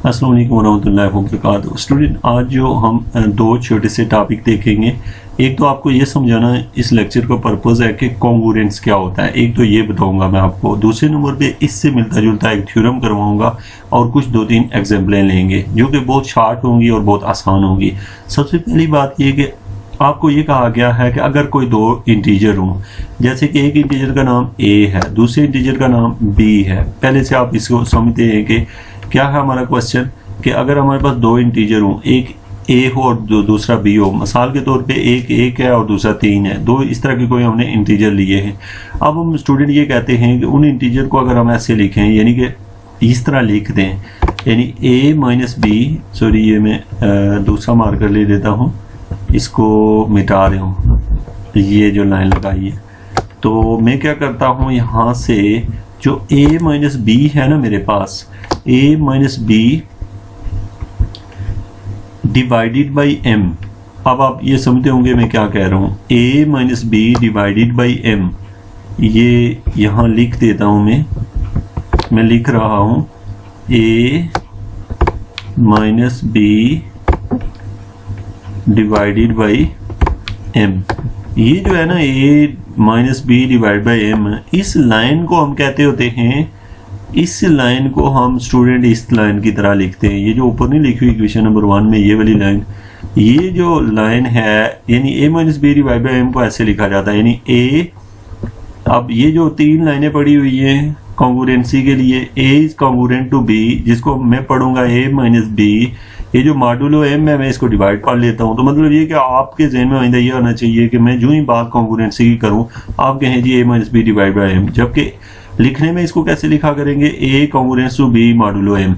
अस्सलाम वालेकुम वरहमतुल्लाहि वबरकातुहू। स्टूडेंट, आज जो हम दो छोटे से टॉपिक देखेंगे, एक तो आपको ये समझाना इस लेक्चर का पर्पज़ है कि कॉन्ग्रुएंस क्या होता है, एक तो ये बताऊंगा मैं आपको। दूसरे नंबर पे इससे मिलता जुलता एक थ्योरम करवाऊंगा और कुछ दो तीन एग्जाम्पलें लेंगे जो कि बहुत शार्ट होंगी और बहुत आसान होंगी। सबसे पहली बात ये कि आपको ये कहा गया है कि अगर कोई दो इंटीजर हों, जैसे कि एक इंटीजर का नाम a है, दूसरे इंटीजर का नाम b है। पहले से आप इसको समझते हैं कि क्या है हमारा क्वेश्चन, कि अगर हमारे पास दो इंटीजर हों, एक a हो और दूसरा b हो। मिसाल के तौर पे एक 1 है और दूसरा 3 है, दो इस तरह के कोई हमने इंटीजर लिए हैं। अब हम स्टूडेंट ये कहते हैं कि उन इंटीजर को अगर हम ऐसे लिखें, यानी कि इस तरह लिख दें, यानी a माइनस b, सॉरी ये मैं दूसरा मार्कर ले लेता हूँ, इसको मिटा रहा हूँ, ये जो लाइन लगाई है। तो मैं क्या करता हूँ, यहाँ से जो a माइनस बी है ना मेरे पास, a minus b divided by m। अब आप ये समझते होंगे मैं क्या कह रहा हूँ, a minus b divided by m। ये यहाँ लिख देता हूँ, मैं लिख रहा हूँ a minus b divided by m। ये जो है ना a minus b divide by m, इस लाइन को हम कहते होते हैं, इस लाइन को हम स्टूडेंट इस लाइन की तरह लिखते हैं। ये जो ऊपर नहीं लिखी हुई इक्वेशन नंबर 1 में ये वाली लाइन, ये जो लाइन है यानी a minus b divide by m को ऐसे लिखा जाता है, यानी a। अब ये जो तीन लाइनें पड़ी हुई हैं कॉन्ग्रुएंसी के लिए, a is congruent to b, जिसको मैं पढ़ूंगा a माइनस बी, ये जो मॉडुलो m है मैं इसको डिवाइड कर लेता हूँ। तो मतलब ये कि आपके जहन में आइंदा ये होना चाहिए कि मैं जो ही बात कॉन्ग्रुएंसी की करूँ, आप कहें जी a minus b divide by m, जबकि लिखने में इसको कैसे लिखा करेंगे, a congruence to b modulo m।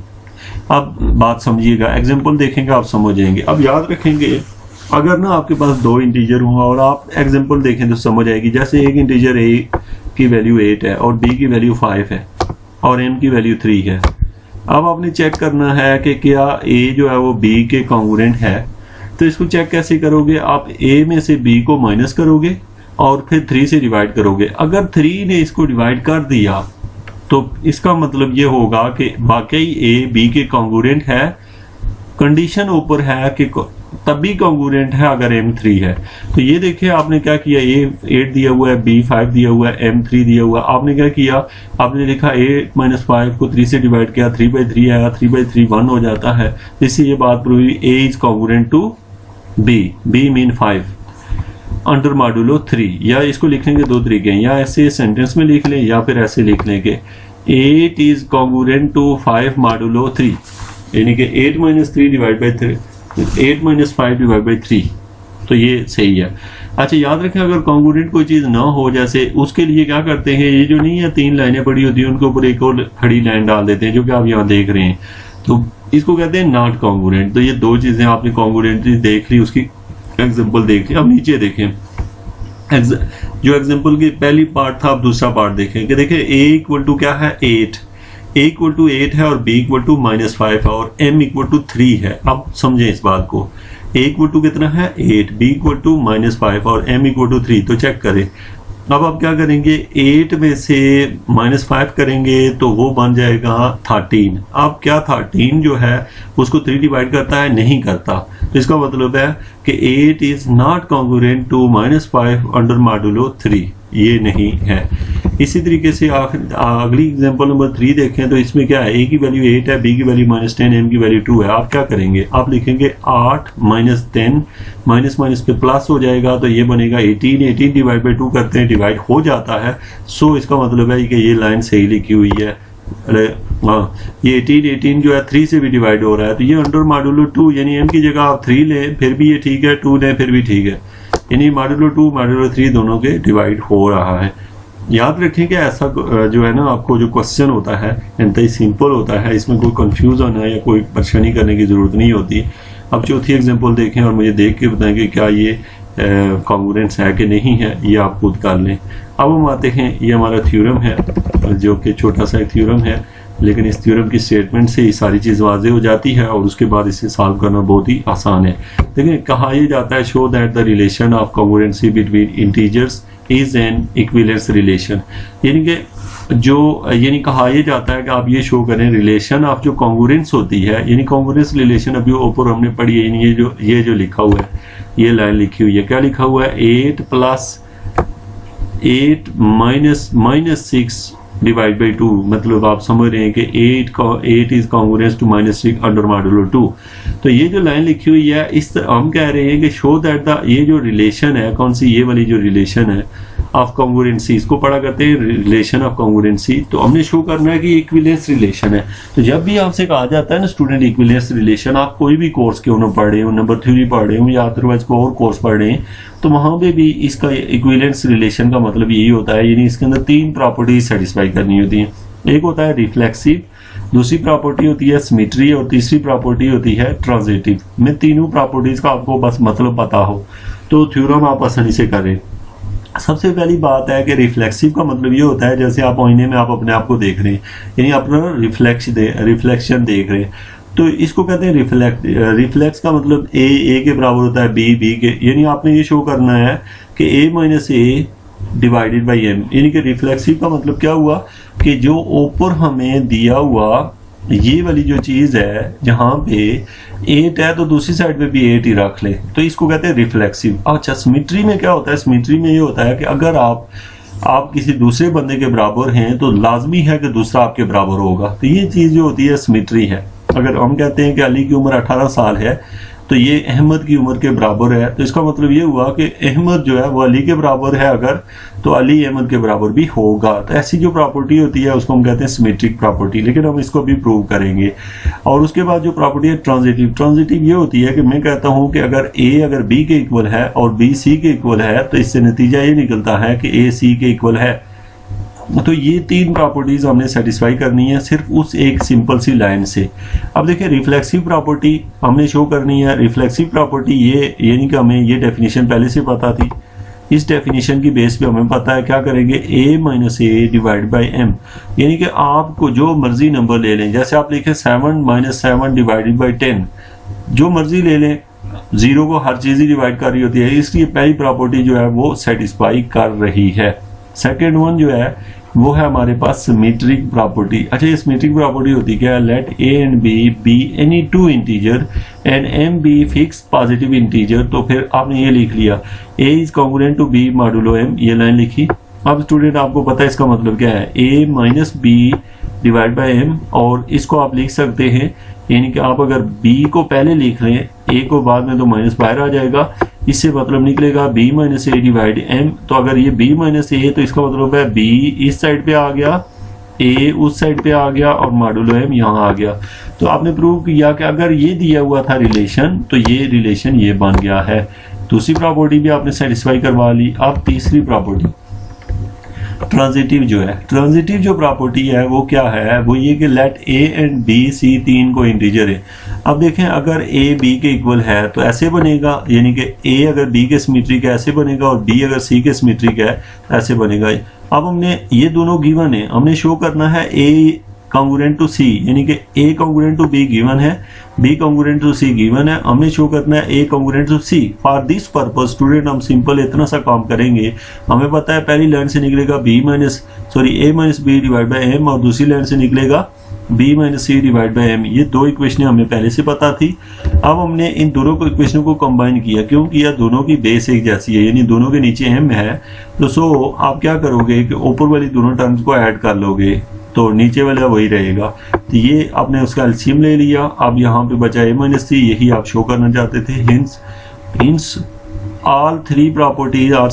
अब बात समझिएगा, एग्जाम्पल देखेंगे आप समझ जाएंगे। अब याद रखेंगे, अगर ना आपके पास दो इंटीजर हों और आप एग्जाम्पल देखें तो समझ आएगी। जैसे एक इंटीजर a की वैल्यू 8 है और b की वैल्यू 5 है और m की वैल्यू 3 है। अब आपने चेक करना है कि क्या a जो है वो b के कॉन्ग्रुएंट है। तो इसको चेक कैसे करोगे, आप a में से b को माइनस करोगे और फिर 3 से डिवाइड करोगे। अगर 3 ने इसको डिवाइड कर दिया तो इसका मतलब ये होगा कि वाकई a b के कॉन्ग्रुएंट है। कंडीशन ऊपर है कि तभी कॉन्ग्रुएंट है अगर m 3 है। तो ये देखिए आपने क्या किया, a 8 दिया हुआ है, b 5 दिया हुआ है, m 3 दिया हुआ है। आपने क्या किया, आपने लिखा a माइनस 5 को 3 से डिवाइड किया, 3 बाई 3 आया, 3 बाई 3 1 हो जाता है। इससे ये बात प्रूव हुई a is congruent to b, b mean 5 under modulo 3। या इसको लिखने के दो तरीके हैं, या ऐसे सेंटेंस में लिख लें या फिर ऐसे लिख लें कि 8 इज कॉन्ग्रुएंट टू 5 मॉडुलो 3, यानी कि 8 minus 3 divide by 3, 8 minus 5 divide by 3। तो ये सही है। अच्छा याद रखें, अगर कॉन्ग्रुएंट कोई चीज़ ना हो, जैसे उसके लिए क्या करते हैं, ये जो नहीं है तीन लाइनें पड़ी होती हैं उनके ऊपर एक और खड़ी लाइन डाल देते हैं, जो कि आप यहाँ देख रहे हैं। तो इसको कहते हैं नॉट कॉन्ग्रुएंट। तो ये दो चीज़ें आपने कॉन्ग्रुएंट देख ली, उसकी एग्जाम्पल देख ली। अब नीचे देखें, जो एग्जाम्पल की पहली पार्ट था, अब दूसरा पार्ट देखें कि देखिए a इक्वल टू क्या है 8, a इक्वल टू 8 है और b इक्वल टू माइनस 5 है और m इक्वल टू 3 है। अब समझें इस बात को, a इक्वल टू कितना है 8, b इक्वल टू माइनस 5 और m इक्वल टू 3। तो चेक करें, अब आप क्या करेंगे, 8 में से माइनस 5 करेंगे तो वो बन जाएगा 13। अब क्या 13 जो है उसको 3 डिवाइड करता है, नहीं करता। तो इसका मतलब है कि 8 is not congruent to minus 5 under modulo 3, ये नहीं है। इसी तरीके से अगली एग्जांपल नंबर 3 देखें तो इसमें क्या है, a की वैल्यू 8 है, b की वैल्यू माइनस 10, m की वैल्यू 2 है। आप क्या करेंगे, आप लिखेंगे 8 माइनस 10, माइनस माइनस पे प्लस हो जाएगा, तो ये बनेगा 18। 18 डिवाइड बाई 2 करते हैं, डिवाइड हो जाता है। सो इसका मतलब है कि ये लाइन सही लिखी हुई है। अरे हाँ, ये 18 जो है 3 से भी डिवाइड हो रहा है, तो ये अंडर मॉडुलो 2, यानी m की जगह आप 3 लें फिर भी ये ठीक है, 2 लें फिर भी ठीक है, यानी मॉडुलो 2 मॉडुलो 3 दोनों के डिवाइड हो रहा है। याद रखें कि ऐसा जो है ना, आपको जो क्वेश्चन होता है इंतहाई सिंपल होता है, इसमें कोई कंफ्यूज होना या कोई परेशानी करने की ज़रूरत नहीं होती। अब चौथी एग्जांपल देखें और मुझे देख के बताएं कि क्या ये कॉन्ग्रुएंस है कि नहीं है, ये आप खुद कर लें। अब हम आते हैं, ये हमारा थ्योरम है जो कि छोटा सा एक थ्योरम है, लेकिन इस थ्योरम की स्टेटमेंट से ये सारी चीज़ वाज़ेह हो जाती है और उसके बाद इसे सॉल्व करना बहुत ही आसान है। देखिए कहा यह जाता है, show that the relation of congruency between integers is an equivalence relation, यानी कि जो यानी कहा यह जाता है कि आप ये शो करें रिलेशन ऑफ जो कॉन्ग्रुएंस होती है, यानी कॉन्ग्रुएंस रिलेशन अभी ऊपर हमने पढ़ी है, यानी ये जो लिखा हुआ है, ये लाइन लिखी हुई है, क्या लिखा हुआ है 8 + 8 माइनस 6 डिवाइड बाई 2, मतलब आप समझ रहे हैं कि 8 is congruence to -6 under modulo 2। तो ये जो लाइन लिखी हुई है इस हम कह रहे हैं कि शो दैट द ये जो रिलेशन है, कौन सी, ये वाली जो रिलेशन है ऑफ कॉन्ग्रुएंसी, इसको पढ़ा करते हैं रिलेशन ऑफ कॉन्ग्रुएंसी। तो हमने शो करना है कि इक्विवेलेंस रिलेशन है। तो जब भी आपसे कहा जाता है ना स्टूडेंट इक्विवेलेंस रिलेशन, आप कोई भी कोर्स क्यों ना पढ़ रहे हो, नंबर थ्योरी पढ़ रहे हो या अदरवाइज कोई और कोर्स पढ़ रहे हैं, तो वहां पे भी इसका इक्विवेलेंस रिलेशन का मतलब यही होता है, यानी इसके अंदर 3 प्रॉपर्टीज सेटिस्फाई करनी होती हैं। एक होता है रिफ्लेक्सिव, दूसरी प्रॉपर्टी होती है सिमेट्री और तीसरी प्रॉपर्टी होती है ट्रांजिटिव। मैं तीनों प्रॉपर्टीज का आपको बस मतलब पता हो तो थ्योरम आप आसानी से करें। सबसे पहली बात है कि रिफ्लेक्सिव का मतलब ये होता है जैसे आप आईने में आप अपने आप को देख रहे हैं, यानी अपना रिफ्लेक्शन देख रहे हैं, तो इसको कहते हैं रिफ्लेक्स का मतलब ए के बराबर होता है बी के, यानी आपने ये शो करना है कि a - a divided by m, यानी कि रिफ्लेक्सिव का मतलब क्या हुआ कि जो ऊपर हमें दिया हुआ ये वाली जो चीज है जहां पे 8 है तो दूसरी साइड पे भी 8 ही रख ले, तो इसको कहते हैं रिफ्लेक्सिव। अच्छा सिमेट्री में क्या होता है, सिमेट्री में ये होता है कि अगर आप किसी दूसरे बंदे के बराबर हैं तो लाजमी है कि दूसरा आपके बराबर होगा, तो ये चीज जो होती है सिमेट्री है। अगर हम कहते हैं कि अली की उम्र 18 साल है तो ये अहमद की उम्र के बराबर है, तो इसका मतलब ये हुआ कि अहमद जो है वो अली के बराबर है अगर, तो अली अहमद के बराबर भी होगा। तो ऐसी जो प्रॉपर्टी होती है उसको हम कहते हैं सिमेट्रिक प्रॉपर्टी, लेकिन हम इसको भी प्रूव करेंगे। और उसके बाद जो प्रॉपर्टी है ट्रांजिटिव ये होती है कि मैं कहता हूं कि अगर अगर B के इक्वल है और B C के इक्वल है तो इससे नतीजा ये निकलता है कि A C के इक्वल है। तो ये 3 प्रॉपर्टीज हमने सेटिस्फाई करनी है सिर्फ उस एक सिंपल सी लाइन से। अब देखिए रिफ्लेक्सिव प्रॉपर्टी हमने शो करनी है। रिफ्लेक्सिव प्रॉपर्टी ये, यानी कि हमें ये डेफिनेशन पहले से पता थी, इस डेफिनेशन की बेस पे हमें पता है क्या करेंगे a - a divide by m, यानी कि आपको जो मर्जी नंबर ले लें, जैसे आप लिखे 7 - 7 डिवाइडेड बाई 10, जो मर्जी ले लें, 0 को हर चीज ही डिवाइड कर रही होती है, इसलिए पहली प्रॉपर्टी जो है वो सेटिस्फाई कर रही है। सेकेंड वन जो है वो है हमारे पास सिमेट्रिक प्रॉपर्टी। अच्छा ये सिमेट्रिक प्रॉपर्टी होती क्या है, let a and b be any 2 integer and m be fix positive integer. तो फिर आपने ये लिख लिया a is congruent to b modulo m, ये लाइन लिखी। अब स्टूडेंट आपको पता है इसका मतलब क्या है, a - b divide by m, और इसको आप लिख सकते हैं, यानी कि आप अगर b को पहले लिख लें a को बाद में तो माइनस बाहर आ जाएगा, इससे मतलब निकलेगा b - a डिवाइड m। तो अगर ये b - a तो इसका मतलब है b इस साइड पे आ गया, a उस साइड पे आ गया और मॉडुलो m यहाँ आ गया। तो आपने प्रूव किया कि अगर ये दिया हुआ था रिलेशन तो ये रिलेशन ये बन गया है। दूसरी प्रॉपर्टी भी आपने सेटिस्फाई करवा ली। अब तीसरी प्रॉपर्टी ट्रांजिटिव जो है, ट्रांजिटिव जो प्रॉपर्टी है वो क्या है, वो ये कि let a and b c 3 को इंटीजर है। अब देखें अगर a b के इक्वल है तो ऐसे बनेगा, यानी कि a अगर b के सिमेट्रिक है ऐसे बनेगा और b अगर c के सिमेट्रिक है ऐसे बनेगा। अब हमने ये दोनों गिवन है, हमने शो करना है a कॉन्ग्रुएंट टू c, यानी कि a congruent to b given है, b congruent to c given है, हमने शो करना है a congruent to c। For this purpose student हम सिंपल इतना सा काम करेंगे, हमें पता है पहली लाइन से निकलेगा a - b divide by m और दूसरी लाइन से निकलेगा b - c divide by m। ये दो इक्वेशन हमें पहले से पता थी। अब हमने इन दोनों को इक्वेशन को कंबाइन किया, क्यों किया, दोनों की बेस एक जैसी है, यानी दोनों के नीचे m है, तो सो आप क्या करोगे कि ऊपर वाली दोनों टर्म्स को ऐड कर लोगे तो नीचे वाला वही रहेगा। तो ये आपने उसका एलसीएम ले लिया। अब यहाँ पे बचा a - c, यही आप शो करना चाहते थे। Hence all 3 properties are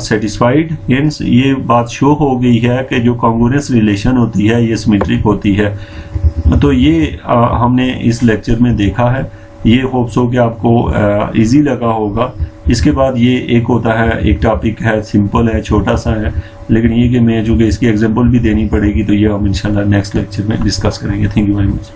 satisfied. Hence ये बात शो हो गई है कि जो कॉन्ग्रुएंस रिलेशन होती है ये सिमेट्रिक होती है। तो ये हमने इस लेक्चर में देखा है। ये होप्स हो कि आपको इजी लगा होगा। इसके बाद ये एक होता है, एक टॉपिक है, सिंपल है, छोटा सा है, लेकिन ये कि मैं जो कि इसकी एग्जांपल भी देनी पड़ेगी, तो ये हम इंशाल्लाह नेक्स्ट लेक्चर में डिस्कस करेंगे। Thank you very much.